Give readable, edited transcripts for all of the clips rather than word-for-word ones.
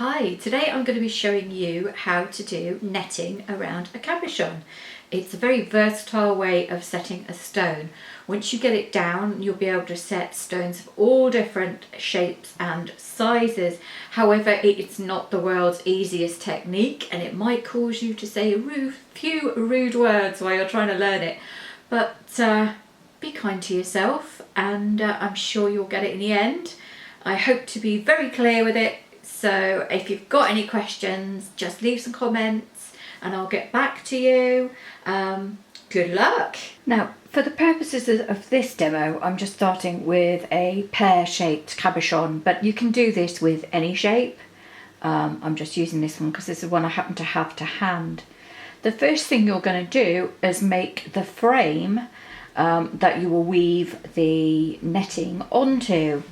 Hi, today I'm going to be showing you how to do netting around a cabochon. It's a very versatile way of setting a stone. Once you get it down, you'll be able to set stones of all different shapes and sizes. However, it's not the world's easiest technique and it might cause you to say a few rude words while you're trying to learn it. But be kind to yourself and I'm sure you'll get it in the end. I hope to be very clear with it. So if you've got any questions, just leave some comments and I'll get back to you. Good luck. Now, for the purposes of this demo, I'm just starting with a pear-shaped cabochon, but you can do this with any shape. I'm just using this one because this is one I happen to have to hand. The first thing you're going to do is make the frame that you will weave the netting onto.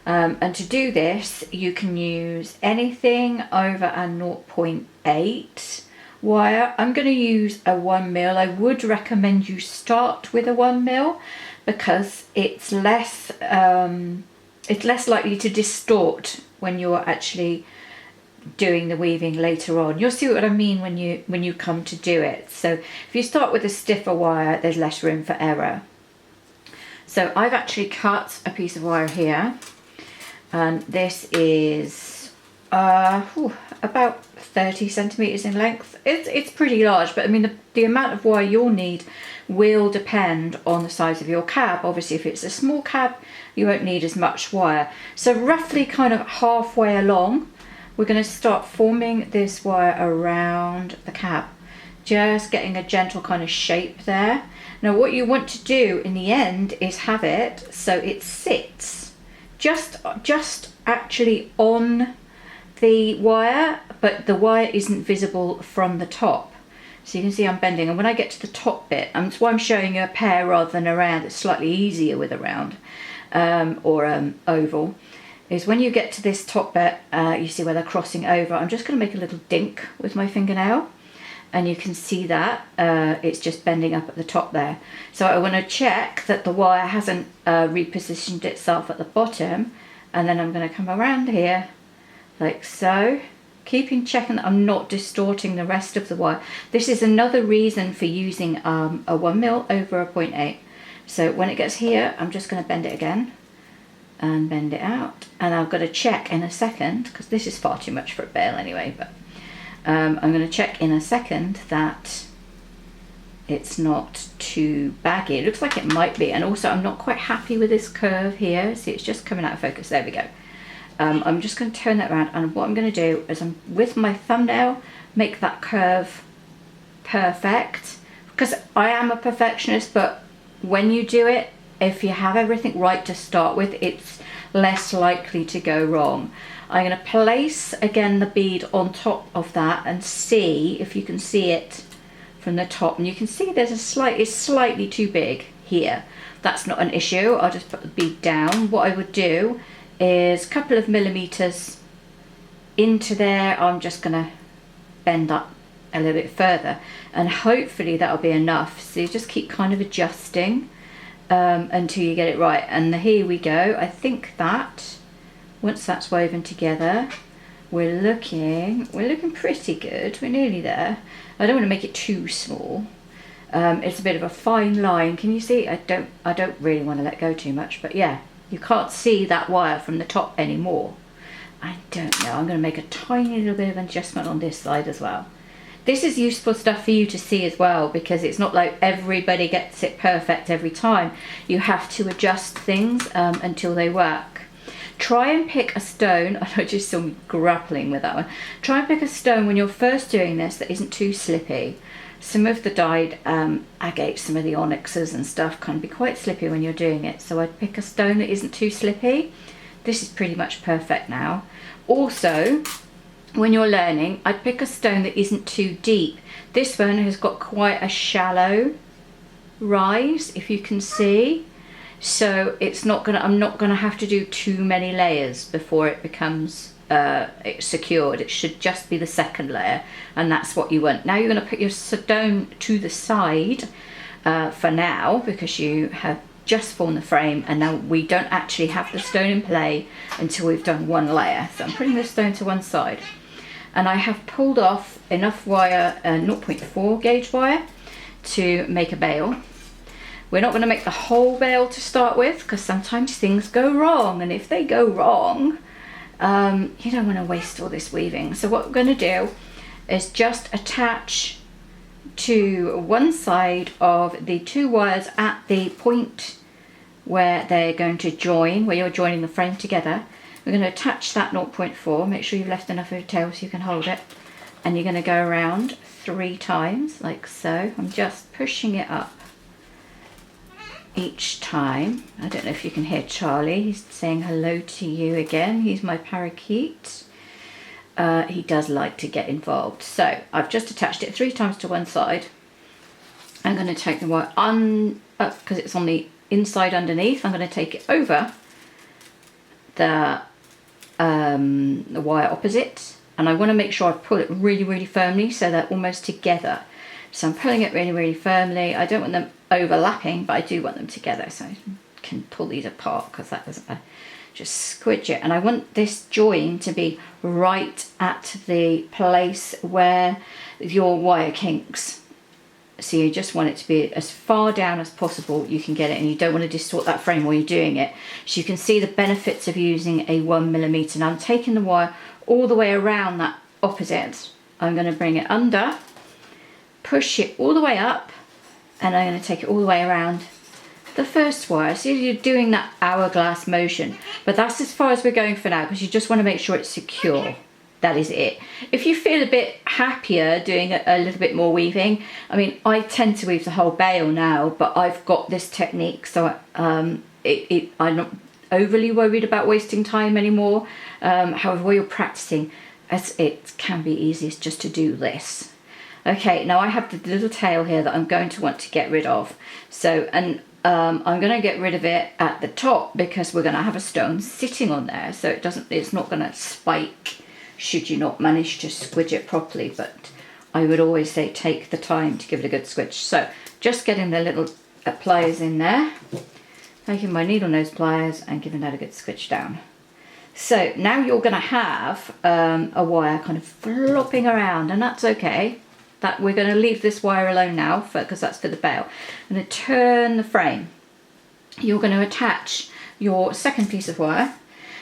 And to do this, you can use anything over a 0.8 wire. I'm going to use a 1mm. I would recommend you start with a 1mm because it's less likely to distort when you're actually doing the weaving later on. You'll see what I mean when you come to do it. So if you start with a stiffer wire, there's less room for error. So I've actually cut a piece of wire here. And this is about 30 centimeters in length. It's pretty large, but I mean the amount of wire you'll need will depend on the size of your cab. Obviously, if it's a small cab, you won't need as much wire. So roughly kind of halfway along, we're going to start forming this wire around the cab, just getting a gentle kind of shape there. Now, what you want to do in the end is have it so it sits just actually on the wire, but the wire isn't visible from the top. So you can see I'm bending, and when I get to the top bit, that's why I'm showing you a pear rather than a round. It's slightly easier with a round or oval. Is when you get to this top bit, you see where they're crossing over. I'm just going to make a little dink with my fingernail. And you can see that it's just bending up at the top there. So I want to check that the wire hasn't repositioned itself at the bottom. And then I'm going to come around here like so, checking that I'm not distorting the rest of the wire. This is another reason for using a 1mm over a 0.8. So when it gets here, I'm just going to bend it again and bend it out. And I've got to check in a second, because this is far too much for a bale anyway, but I'm going to check in a second that it's not too baggy. It looks like it might be, and also I'm not quite happy with this curve here. See, it's just coming out of focus. There we go. I'm just going to turn that around, and what I'm going to do is with my thumbnail make that curve perfect, because I am a perfectionist, but when you do it, if you have everything right to start with, it's less likely to go wrong. I'm going to place again the bead on top of that and see if you can see it from the top. And you can see there's it's slightly too big here. That's not an issue. I'll just put the bead down. What I would do is a couple of millimeters into there. I'm just going to bend up a little bit further, and hopefully that'll be enough. So you just keep kind of adjusting until you get it right. And here we go. I think that once that's woven together, we're looking pretty good. We're nearly there. I don't want to make it too small. It's a bit of a fine line. Can you see? I don't really want to let go too much, but yeah, you can't see that wire from the top anymore. I don't know. I'm going to make a tiny little bit of adjustment on this side as well. This is useful stuff for you to see as well, because it's not like everybody gets it perfect every time. You have to adjust things until they work. Try and pick a stone. I just saw me grappling with that one. Try and pick a stone when you're first doing this that isn't too slippy. Some of the dyed agates, some of the onyxes and stuff can be quite slippy when you're doing it. So I'd pick a stone that isn't too slippy. This is pretty much perfect now. Also, when you're learning, I'd pick a stone that isn't too deep. This one has got quite a shallow rise, if you can see. So I'm not gonna have to do too many layers before it becomes secured. It should just be the second layer, and that's what you want. Now you're going to put your stone to the side for now, because you have just formed the frame, and now we don't actually have the stone in play until we've done one layer. So I'm putting the stone to one side, and I have pulled off enough wire, 0.4 gauge wire, to make a bail. We're not going to make the whole bail to start with, because sometimes things go wrong, and if they go wrong, you don't want to waste all this weaving. So what we're going to do is just attach to one side of the two wires at the point where they're going to join, where you're joining the frame together. We're going to attach that 0.4, make sure you've left enough of a tail so you can hold it, and you're going to go around 3 times like so. I'm just pushing it up each time. I don't know if you can hear Charlie, he's saying hello to you again. He's my parakeet. He does like to get involved. So I've just attached it 3 times to one side. I'm going to take the wire up because it's on the inside underneath. I'm going to take it over the wire opposite, and I want to make sure I pull it really firmly so they're almost together. So I'm pulling it really firmly. I don't want them overlapping, but I do want them together, so I can pull these apart because that was just squidge it. And I want this join to be right at the place where your wire kinks. So you just want it to be as far down as possible you can get it, and you don't want to distort that frame while you're doing it. So you can see the benefits of using a 1mm. Now I'm taking the wire all the way around that opposite. I'm going to bring it under, push it all the way up, and I'm going to take it all the way around the first wire. So you're doing that hourglass motion, but that's as far as we're going for now, because you just want to make sure it's secure. That is it. If you feel a bit happier doing a little bit more weaving, I mean, I tend to weave the whole bale now, but I've got this technique, so I'm not overly worried about wasting time anymore. However, while you're practicing, it can be easiest just to do this. Okay, now I have the little tail here that I'm going to want to get rid of. So, and I'm going to get rid of it at the top because we're going to have a stone sitting on there, so it's not going to spike should you not manage to squidge it properly. But I would always say take the time to give it a good squidge. So just getting the little pliers in there, taking my needle nose pliers and giving that a good squidge down. So now you're going to have a wire kind of flopping around, and that's okay. That we're going to leave this wire alone now because that's for the bail. I'm going to turn the frame. You're going to attach your second piece of wire.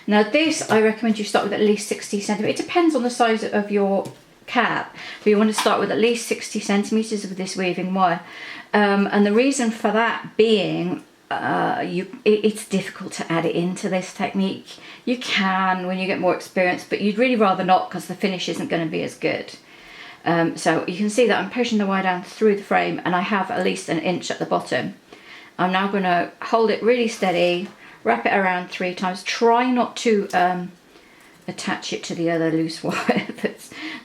Now this, I recommend you start with at least 60 centimeters. It depends on the size of your cap, but you want to start with at least 60 centimeters of this weaving wire. And the reason for that being, it's difficult to add it into this technique. You can when you get more experience, but you'd really rather not because the finish isn't going to be as good. So you can see that I'm pushing the wire down through the frame, and I have at least 1 inch at the bottom. I'm now going to hold it really steady, wrap it around 3 times. Try not to attach it to the other loose wire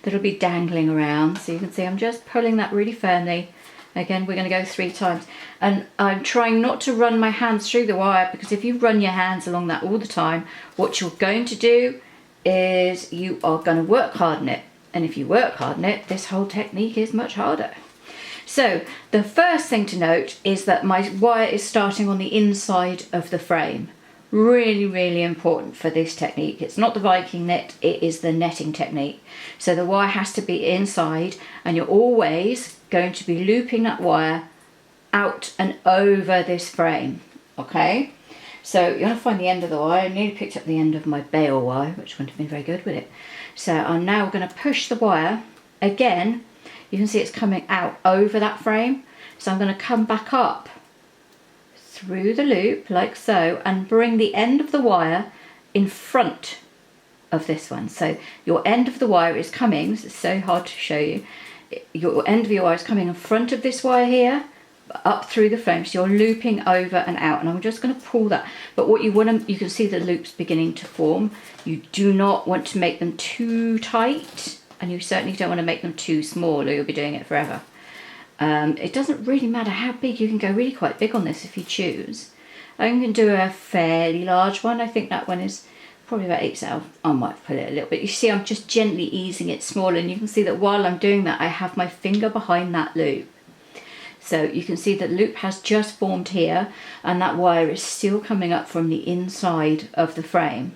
that'll be dangling around. So you can see I'm just pulling that really firmly. Again, we're going to go 3 times. And I'm trying not to run my hands through the wire, because if you run your hands along that all the time, what you're going to do is you are going to work hard on it. And if you work hard on it, this whole technique is much harder. So the first thing to note is that my wire is starting on the inside of the frame. Really important for this technique. It's not the Viking net, it is the netting technique. So the wire has to be inside, and you're always going to be looping that wire out and over this frame. Okay, so you're going to find the end of the wire. I nearly picked up the end of my bail wire, which wouldn't have been very good with it. So I'm now going to push the wire again. You can see it's coming out over that frame. So I'm going to come back up through the loop like so and bring the end of the wire in front of this one. So your end of the wire is coming, this is so hard to show you, your end of your wire is coming in front of this wire here, up through the frame, so you're looping over and out, and I'm just going to pull that. But what you want to, you can see the loops beginning to form. You do not want to make them too tight, and you certainly don't want to make them too small, or you'll be doing it forever. It doesn't really matter how big. You can go really quite big on this if you choose. I can do a fairly large one. I think that one is probably about 8 cents. I might pull it a little bit. You see, I'm just gently easing it smaller, and you can see that while I'm doing that, I have my finger behind that loop. So you can see the loop has just formed here, and that wire is still coming up from the inside of the frame.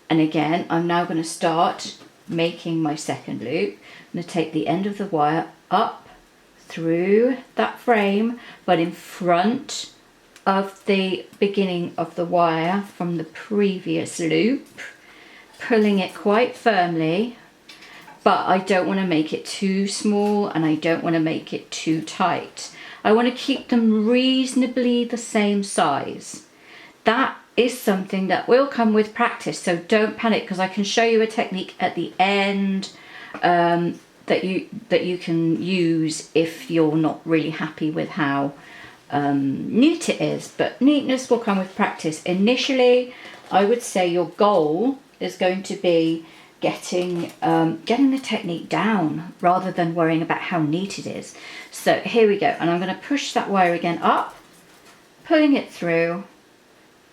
And again, I'm now going to start making my second loop. I'm going to take the end of the wire up through that frame, but in front of the beginning of the wire from the previous loop, pulling it quite firmly, but I don't want to make it too small and I don't want to make it too tight. I want to keep them reasonably the same size. That is something that will come with practice, so don't panic, because I can show you a technique at the end that you can use if you're not really happy with how neat it is. But neatness will come with practice. Initially, I would say your goal is going to be getting the technique down rather than worrying about how neat it is. So here we go, and I'm going to push that wire again up, pulling it through,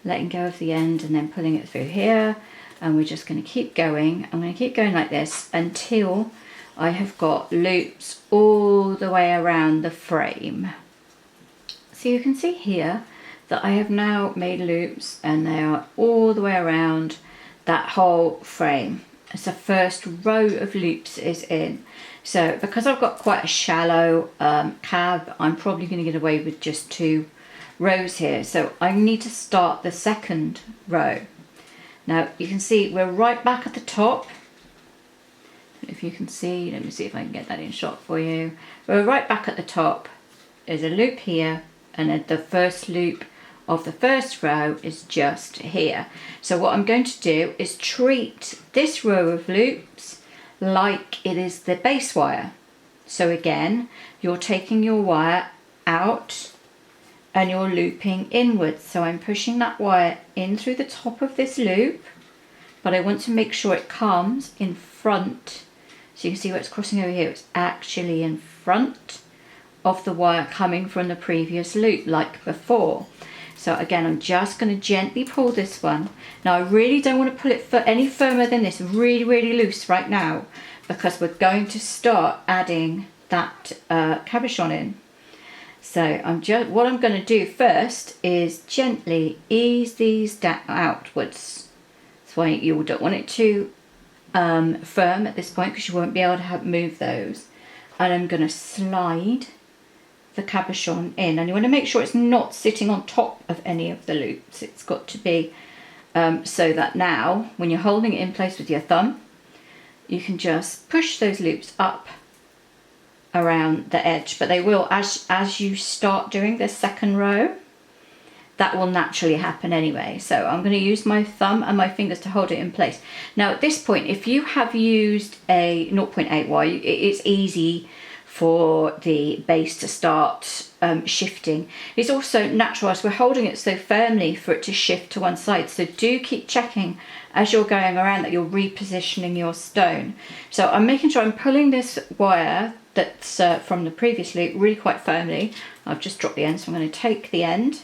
letting go of the end and then pulling it through here, and we're just going to keep going. I'm going to keep going like this until I have got loops all the way around the frame. So you can see here that I have now made loops and they are all the way around that whole frame. As the first row of loops is in. So because I've got quite a shallow cab, I'm probably going to get away with just 2 rows here. So I need to start the second row. Now you can see we're right back at the top. If you can see, let me see if I can get that in shot for you. We're right back at the top. There's a loop here, and then the first loop of the first row is just here. So what I'm going to do is treat this row of loops like it is the base wire. So again, you're taking your wire out and you're looping inwards. So I'm pushing that wire in through the top of this loop, but I want to make sure it comes in front. So you can see where it's crossing over here. It's actually in front of the wire coming from the previous loop like before. So again, I'm just going to gently pull this one. Now I really don't want to pull it any firmer than this, really, really loose right now, because we're going to start adding that cabochon in. So what I'm going to do first is gently ease these down outwards. That's why you don't want it too firm at this point, because you won't be able to move those. And I'm going to slide the cabochon in, and you want to make sure it's not sitting on top of any of the loops. It's got to be so that now when you're holding it in place with your thumb, you can just push those loops up around the edge, but they will, as you start doing the second row, that will naturally happen anyway. So I'm going to use my thumb and my fingers to hold it in place. Now at this point, if you have used a 0.8 wire, it's easy for the base to start shifting. It's also natural, as we're holding it so firmly, for it to shift to one side. So do keep checking as you're going around that you're repositioning your stone. So I'm making sure I'm pulling this wire that's from the previous loop really quite firmly. I've just dropped the end, so I'm going to take the end,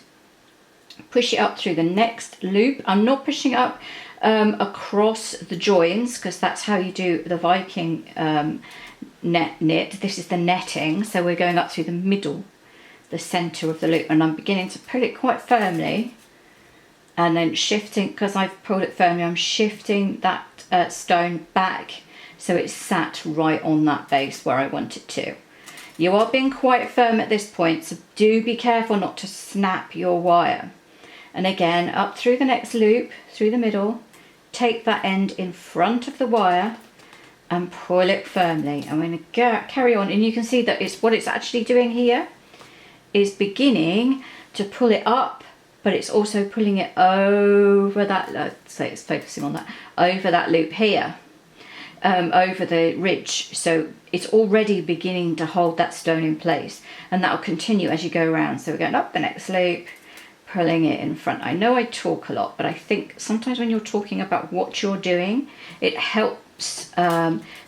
push it up through the next loop. I'm not pushing it up across the joins, because that's how you do the Viking knit. This is the netting, so we're going up through the middle, the center of the loop, and I'm beginning to pull it quite firmly, and then shifting, because I've pulled it firmly, I'm shifting that stone back so it's sat right on that base where I want it to. You are being quite firm at this point, so do be careful not to snap your wire. And again, up through the next loop, through the middle, take that end in front of the wire and pull it firmly. I'm going to carry on, and you can see that what it's actually doing here is beginning to pull it up, but it's also pulling it over that, let's say it's focusing on that, over that loop here, over the ridge. So it's already beginning to hold that stone in place, and that will continue as you go around. So we're going up the next loop, pulling it in front. I know I talk a lot, but I think sometimes when you're talking about what you're doing, it helps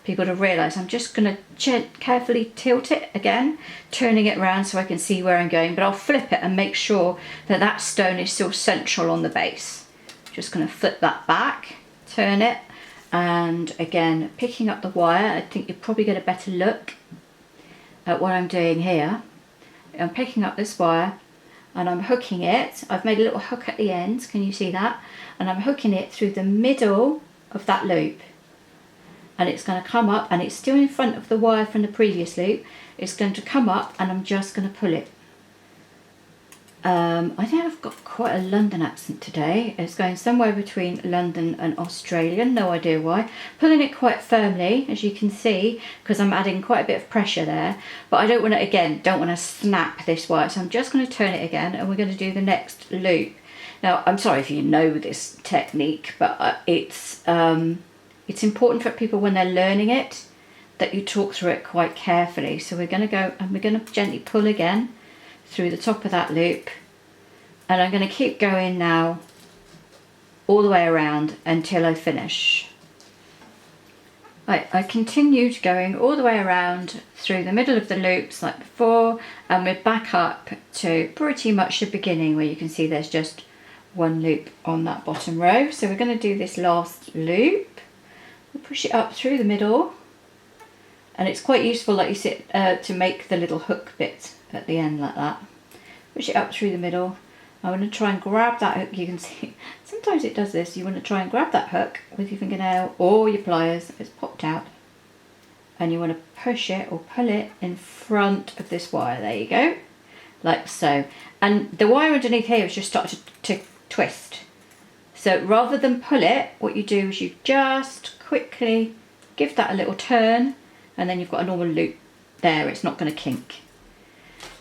people to realize I'm just going to carefully tilt it again, turning it around so I can see where I'm going, but I'll flip it and make sure that that stone is still central on the base. Just going to flip that back, turn it, and again picking up the wire. I think you probably get a better look at what I'm doing here, I'm picking up this wire and I'm hooking it. I've made a little hook at the end, can you see that? And I'm hooking it through the middle of that loop. And it's going to come up, and it's still in front of the wire from the previous loop. It's going to come up and I'm just going to pull it. I think I've got quite a London accent today. It's going somewhere between London and Australia, no idea why. Pulling it quite firmly, as you can see, because I'm adding quite a bit of pressure there. But I don't want to, again, don't want to snap this wire. So I'm just going to turn it again, and we're going to do the next loop. Now, I'm sorry if you know this technique, but it's important for people when they're learning it that you talk through it quite carefully. So we're going to go and we're going to gently pull again through the top of that loop, and I'm going to keep going now all the way around until I finish. I continued going all the way around through the middle of the loops like before, and we're back up to pretty much the beginning where you can see there's just one loop on that bottom row. So we're going to do this last loop. We'll push it up through the middle, and it's quite useful, like you said, to make the little hook bit at the end like that. Push it up through the middle. I want to try and grab that hook. You can see sometimes it does this. You want to try and grab that hook with your fingernail or your pliers if it's popped out, and you want to push it or pull it in front of this wire. There you go, like so. And the wire underneath here has just started to twist. So rather than pull it, what you do is you just quickly give that a little turn, and then you've got a normal loop there. It's not going to kink.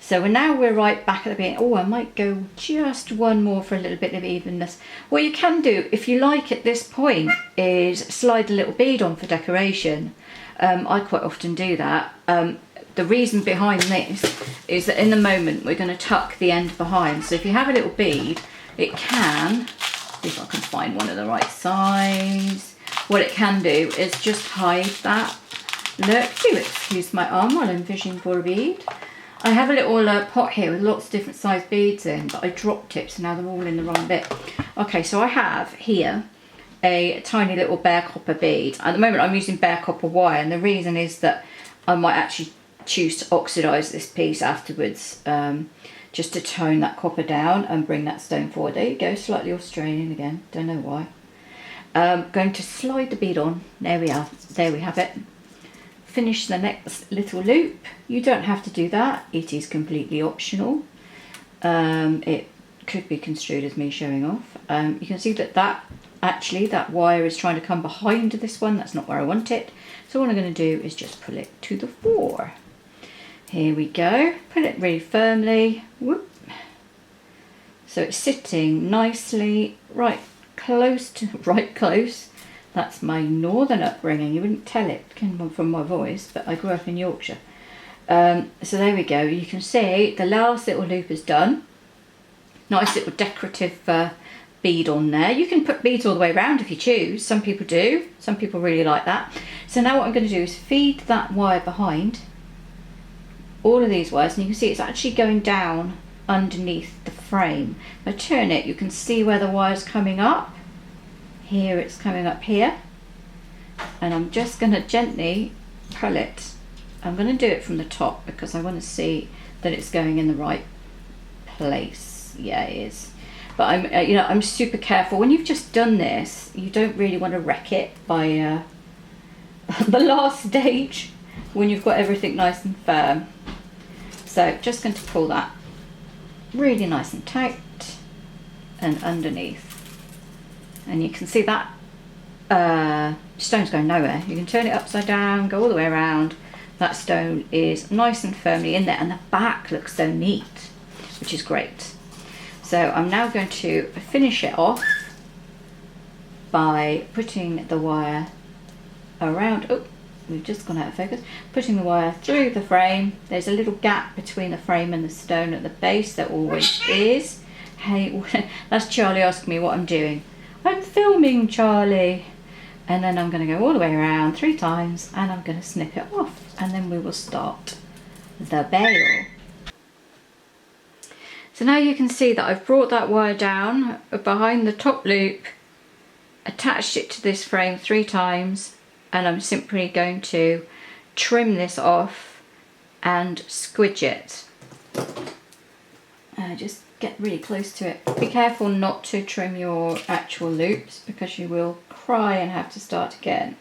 So we're right back at the beginning. Oh, I might go just one more for a little bit of evenness. What you can do, if you like at this point, is slide a little bead on for decoration. I quite often do that. The reason behind this is that in the moment we're going to tuck the end behind. So if you have a little bead, it can, see if I can find one of the right size. What it can do is just hide that. Look, do excuse my arm while I'm fishing for a bead. I have a little pot here with lots of different size beads in, but I dropped it, so now they're all in the wrong bit. Okay, so I have here a tiny little bare copper bead. At the moment I'm using bare copper wire, and the reason is that I might actually choose to oxidise this piece afterwards, just to tone that copper down and bring that stone forward. There you go, slightly Australian again, don't know why. Going to slide the bead on, there we are, there we have it. Finish the next little loop. You don't have to do that, it is completely optional. It could be construed as me showing off. You can see that wire is trying to come behind this one. That's not where I want it. So what I'm going to do is just pull it to the fore. Here we go. Pull it really firmly. Whoop. So it's sitting nicely right close. That's my northern upbringing. You wouldn't tell it from my voice, but I grew up in Yorkshire. So there we go. You can see the last little loop is done. Nice little decorative bead on there. You can put beads all the way around if you choose. Some people do. Some people really like that. So now what I'm going to do is feed that wire behind all of these wires, and you can see it's actually going down underneath the frame. If I turn it, you can see where the wire's coming up. Here it's coming up here, and I'm just going to gently pull it. I'm going to do it from the top because I want to see that it's going in the right place. Yeah, it is. But I'm super careful. When you've just done this, you don't really want to wreck it by the last stage when you've got everything nice and firm. So just going to pull that really nice and tight and underneath. And you can see that stone's going nowhere. You can turn it upside down, go all the way around. That stone is nice and firmly in there, and the back looks so neat, which is great. So I'm now going to finish it off by putting the wire around. Oh, we've just gone out of focus. Putting the wire through the frame. There's a little gap between the frame and the stone at the base. There always is. Hey, that's Charlie asking me what I'm doing. I'm filming, Charlie. And then I'm going to go all the way around 3 times, and I'm going to snip it off, and then we will start the bail. So now you can see that I've brought that wire down behind the top loop, attached it to this frame 3 times, and I'm simply going to trim this off and squidge it. Just get really close to it. Be careful not to trim your actual loops because you will cry and have to start again.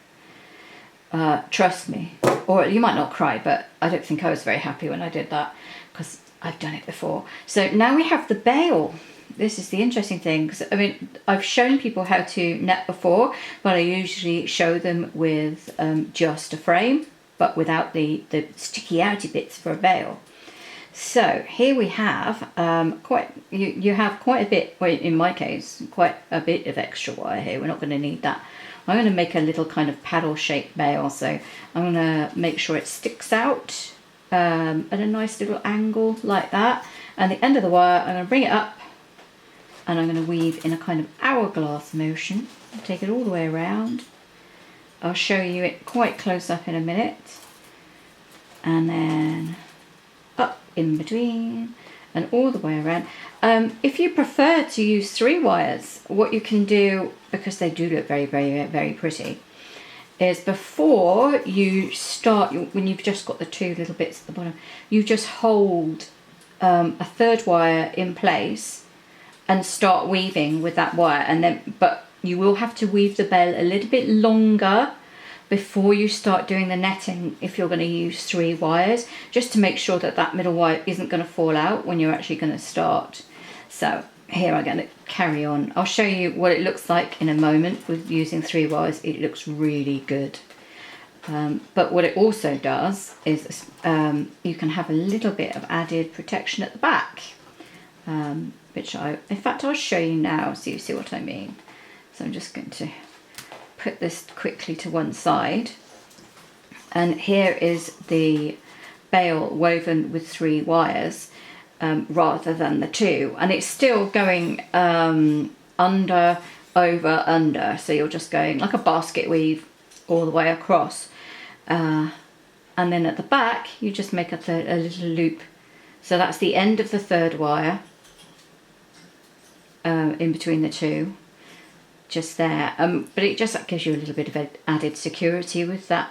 Trust me. Or you might not cry, but I don't think I was very happy when I did that because I've done it before. So now we have the bail. This is the interesting thing, because I mean, I've shown people how to net before, but I usually show them with just a frame, but without the sticky outy bits for a bail. So here we have you have quite a bit, well, in my case, quite a bit of extra wire here. We're not going to need that. I'm going to make a little kind of paddle shaped bail, so I'm going to make sure it sticks out at a nice little angle like that. And the end of the wire, I'm going to bring it up and I'm going to weave in a kind of hourglass motion. Take it all the way around. I'll show you it quite close up in a minute. And then up in between and all the way around. If you prefer to use 3 wires, what you can do, because they do look very, very, very pretty, is before you start, when you've just got the 2 little bits at the bottom, you just hold a 3rd wire in place and start weaving with that wire, and then, but you will have to weave the bail a little bit longer before you start doing the netting if you're going to use 3 wires, just to make sure that that middle wire isn't going to fall out when you're actually going to start. So here I'm going to carry on. I'll show you what it looks like in a moment with using 3 wires. It looks really good. But what it also does is you can have a little bit of added protection at the back, which in fact I'll show you now so you see what I mean. So I'm just going to put this quickly to one side, and here is the bail woven with 3 wires rather than the 2, and it's still going under, over, under, so you're just going like a basket weave all the way across, and then at the back you just make a little loop. So that's the end of the 3rd wire in between the 2, just there, but it just gives you a little bit of added security with that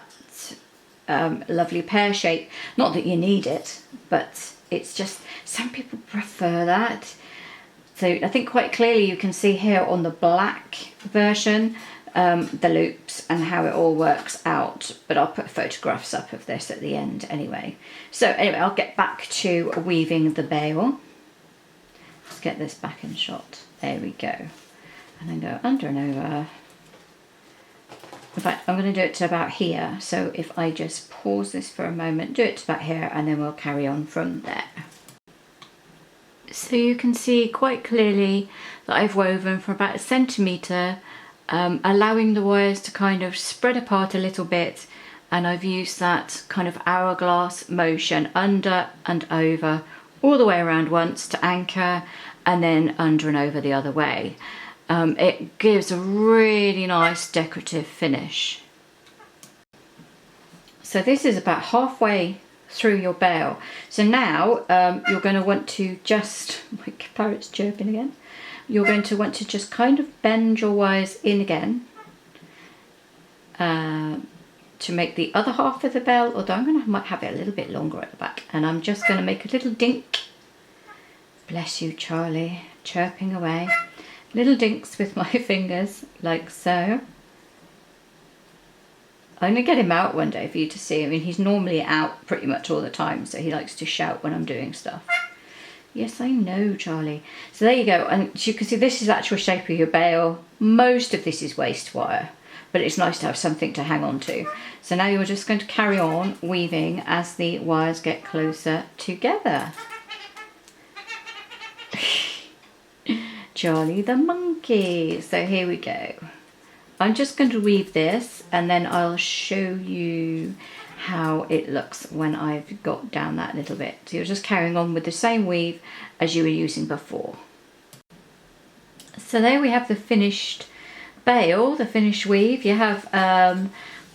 lovely pear shape. Not that you need it, but it's just, some people prefer that. So I think quite clearly you can see here on the black version the loops and how it all works out, but I'll put photographs up of this at the end anyway. So anyway, I'll get back to weaving the bail. Let's get this back in shot. There we go. And then go under and over. In fact, I'm going to do it to about here. So if I just pause this for a moment, do it to about here, and then we'll carry on from there. So you can see quite clearly that I've woven for about 1 centimetre, allowing the wires to kind of spread apart a little bit, and I've used that kind of hourglass motion under and over all the way around once to anchor, and then under and over the other way. It gives a really nice decorative finish. So this is about halfway through your bail. So now you're going to want to just, my parrot's chirping again, you're going to want to just kind of bend your wires in again to make the other half of the bail, although I'm going to might have it a little bit longer at the back, and I'm just going to make a little dink. Bless you, Charlie, chirping away. Little dinks with my fingers, like so. I'm going to get him out one day for you to see. I mean, he's normally out pretty much all the time, so he likes to shout when I'm doing stuff. Yes, I know, Charlie. So there you go, and as you can see, this is the actual shape of your bail. Most of this is waste wire, but it's nice to have something to hang on to. So now you're just going to carry on weaving as the wires get closer together. Charlie the monkey. So here we go. I'm just going to weave this, and then I'll show you how it looks when I've got down that little bit. So you're just carrying on with the same weave as you were using before. So there we have the finished bail, the finished weave. You have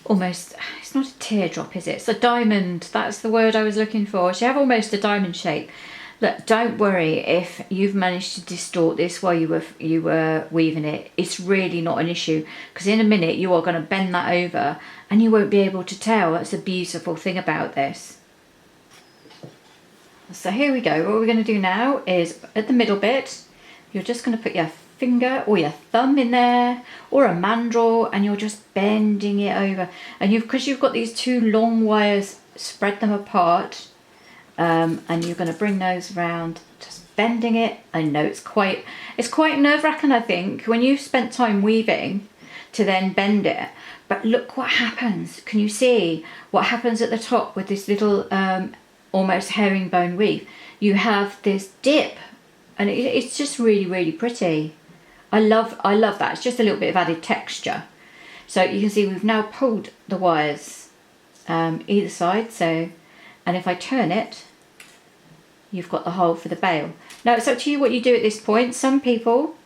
almost, it's not a teardrop, is it? It's a diamond. That's the word I was looking for. So you have almost a diamond shape. Look, don't worry if you've managed to distort this while you were weaving it. It's really not an issue, because in a minute you are going to bend that over and you won't be able to tell. That's the beautiful thing about this. So here we go. What we're going to do now is at the middle bit, you're just going to put your finger or your thumb in there or a mandrel, and you're just bending it over. And because you've got these two long wires, spread them apart, and you're going to bring those around, just bending it. I know it's quite nerve-wracking, I think, when you've spent time weaving to then bend it. But look what happens. Can you see what happens at the top with this little almost herringbone weave? You have this dip, and it's just really, really pretty. I love that. It's just a little bit of added texture. So you can see we've now pulled the wires either side. So, and if I turn it, you've got the hole for the bail. Now it's up to you what you do at this point. Some people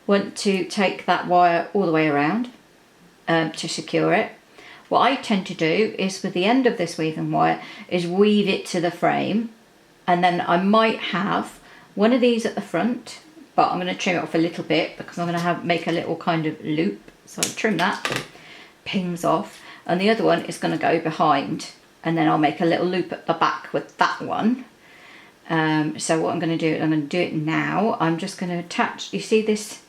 want to take that wire all the way around to secure it. What I tend to do is with the end of this weaving wire is weave it to the frame, and then I might have one of these at the front, but I'm going to trim it off a little bit because I'm going to make a little kind of loop. So I trim that, pings off, and the other one is going to go behind, and then I'll make a little loop at the back with that one. So what I'm going to do, I'm going to do it now. I'm just going to attach, you see this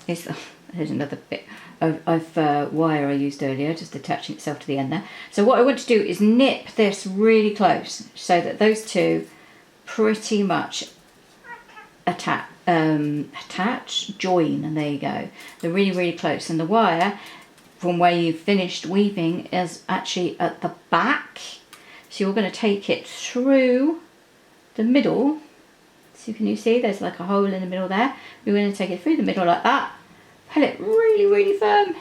is, there's another bit of wire I used earlier, just attaching itself to the end there. So what I want to do is nip this really close so that those two pretty much join, and there you go. They're really, really close, and the wire from where you've finished weaving is actually at the back. So you're going to take it through the middle. So can you see there's like a hole in the middle there? You're going to take it through the middle like that, pull it really, really firm,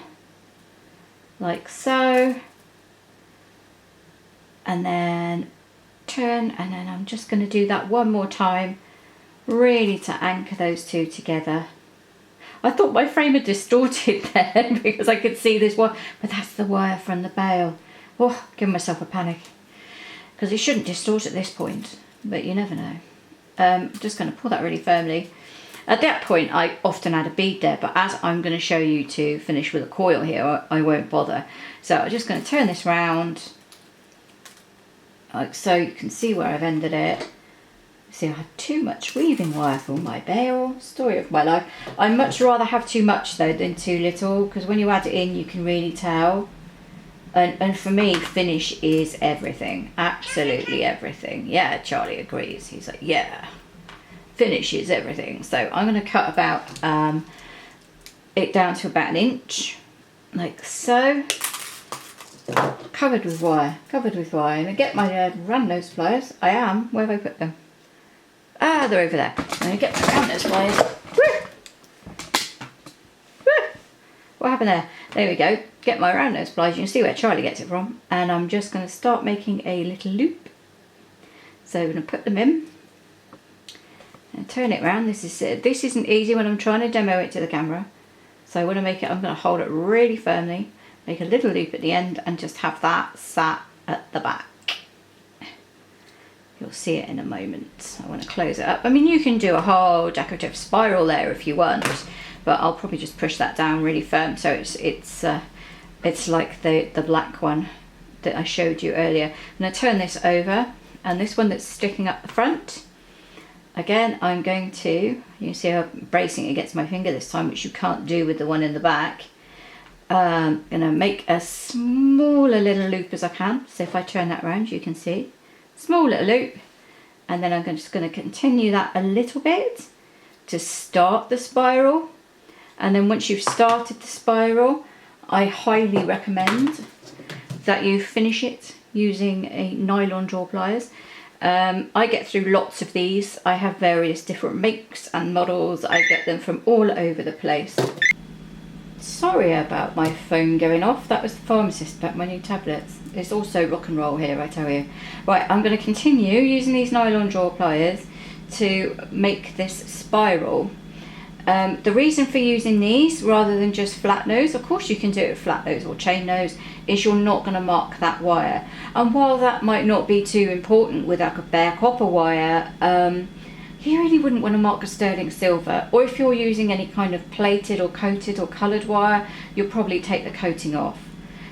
like so, and then turn, and then I'm just going to do that one more time, really to anchor those two together. I thought my frame had distorted then because I could see this one, but that's the wire from the bail. Oh, give myself a panic, because it shouldn't distort at this point, but you never know. I'm just going to pull that really firmly. At that point I often add a bead there, but as I'm going to show you to finish with a coil here, I won't bother. So I'm just going to turn this round like so. You can see where I've ended it. See, I had too much weaving wire for my bail. Story of my life. I much rather have too much though than too little, because when you add it in you can really tell. And for me, finish is everything. Absolutely everything. Yeah, Charlie agrees. He's like, yeah, finish is everything. So I'm going to cut about it down to about 1 inch, like so. Covered with wire, And I get my round nose pliers. I am. Where have I put them? Ah, they're over there. I'm going to get my round nose pliers. Woo! Woo! What happened there? There we go. Get my round nose pliers. You can see where Charlie gets it from. And I'm just going to start making a little loop. So I'm going to put them in and turn it around. This isn't easy when I'm trying to demo it to the camera. So I want to make it, I'm going to hold it really firmly, make a little loop at the end, and just have that sat at the back. You'll see it in a moment. I want to close it up. I mean, you can do a whole decorative spiral there if you want, but I'll probably just push that down really firm so it's like the black one that I showed you earlier. I'm going to turn this over, and this one that's sticking up the front, again I'm going to, you see I'm bracing it against my finger this time, which you can't do with the one in the back. I'm going to make a smaller little loop as I can. So if I turn that around, you can see small little loop, and then I'm just going to continue that a little bit to start the spiral. And then once you've started the spiral, I highly recommend that you finish it using a nylon draw pliers. I get through lots of these. I have various different makes and models. I get them from all over the place. Sorry about my phone going off. That was the pharmacist about my new tablets. It's also rock and roll here, I tell you. Right, I'm going to continue using these nylon draw pliers to make this spiral. The reason for using these rather than just flat nose, of course you can do it with flat nose or chain nose, is you're not going to mark that wire. And while that might not be too important with a bare copper wire, you really wouldn't want to mark a sterling silver. Or if you're using any kind of plated or coated or coloured wire, you'll probably take the coating off.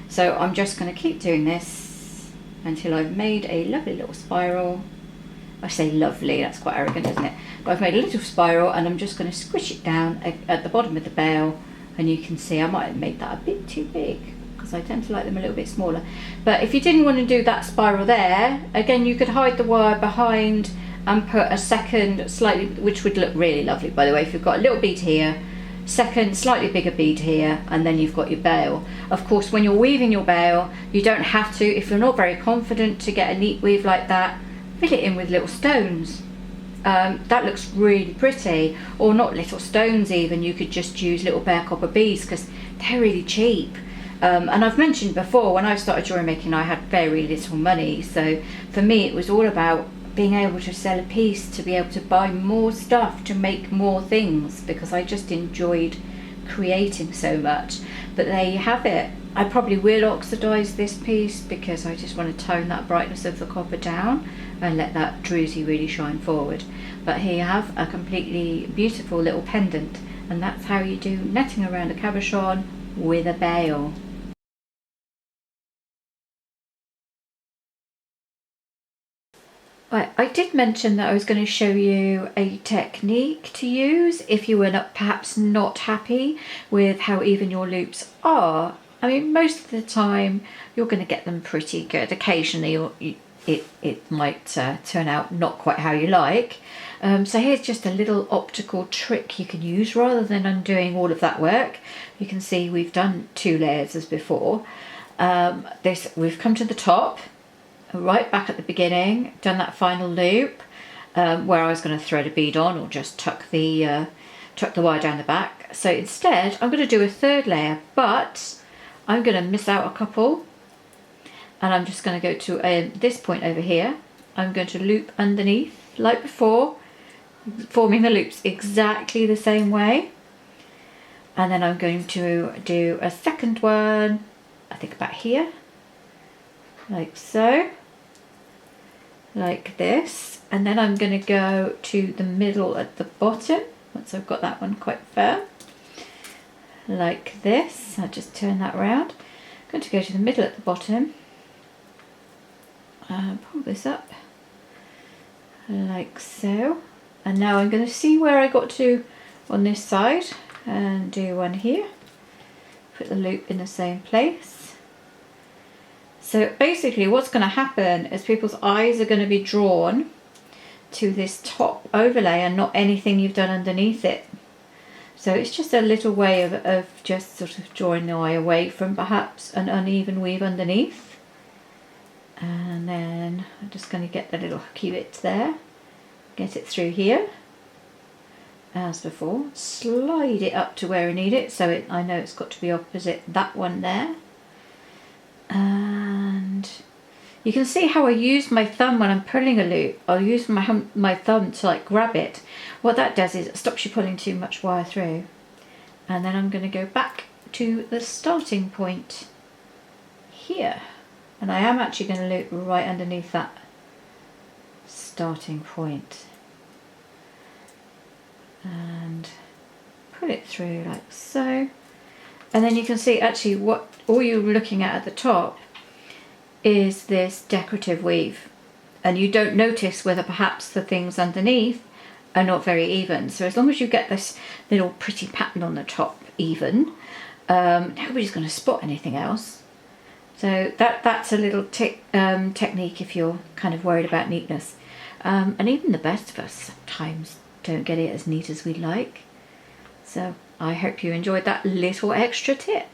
So I'm just going to keep doing this until I've made a lovely little spiral. I say lovely, that's quite arrogant, isn't it? But I've made a little spiral and I'm just going to squish it down at the bottom of the bale, and you can see I might have made that a bit too big because I tend to like them a little bit smaller. But if you didn't want to do that spiral there, again you could hide the wire behind and put a second slightly, which would look really lovely by the way, if you've got a little bead here, second slightly bigger bead here, and then you've got your bale. Of course when you're weaving your bale you don't have to, if you're not very confident to get a neat weave like that, fill it in with little stones. That looks really pretty, or not little stones even, you could just use little bare copper beads because they're really cheap. And I've mentioned before, when I started jewellery making I had very little money, so for me it was all about being able to sell a piece, to be able to buy more stuff, to make more things, because I just enjoyed creating so much. But there you have it. I probably will oxidise this piece because I just want to tone that brightness of the copper down and let that druzy really shine forward. But here you have a completely beautiful little pendant, and that's how you do netting around a cabochon with a bale. I did mention that I was going to show you a technique to use if you were perhaps not happy with how even your loops are. I mean, most of the time you're going to get them pretty good. Occasionally it might turn out not quite how you like. So here's just a little optical trick you can use rather than undoing all of that work. You can see we've done 2 layers as before. We've come to the top, right back at the beginning, done that final loop where I was going to thread a bead on or just tuck the wire down the back. So instead I'm going to do a 3rd layer, but I'm going to miss out a couple, and I'm just going to go to this point over here. I'm going to loop underneath like before, forming the loops exactly the same way, and then I'm going to do a 2nd one, I think about here, like so, like this, and then I'm going to go to the middle at the bottom once I've got that one quite firm, like this. I'll just turn that around. I'm going to go to the middle at the bottom and pull this up like so, and now I'm going to see where I got to on this side and do one here, put the loop in the same place. So basically what's going to happen is people's eyes are going to be drawn to this top overlay and not anything you've done underneath it. So it's just a little way of just sort of drawing the eye away from perhaps an uneven weave underneath. And then I'm just going to get the little hooky bits there, get it through here as before, slide it up to where I need it, so I know it's got to be opposite that one there. And you can see how I use my thumb when I'm pulling a loop. I'll use my thumb to like grab it. What that does is it stops you pulling too much wire through. And then I'm going to go back to the starting point here. And I am actually going to loop right underneath that starting point. And pull it through like so. And then you can see actually what all you're looking at the top is this decorative weave, and you don't notice whether perhaps the things underneath are not very even. So as long as you get this little pretty pattern on the top even, nobody's going to spot anything else. So that's a little technique if you're kind of worried about neatness. And even the best of us sometimes don't get it as neat as we'd like. So I hope you enjoyed that little extra tip.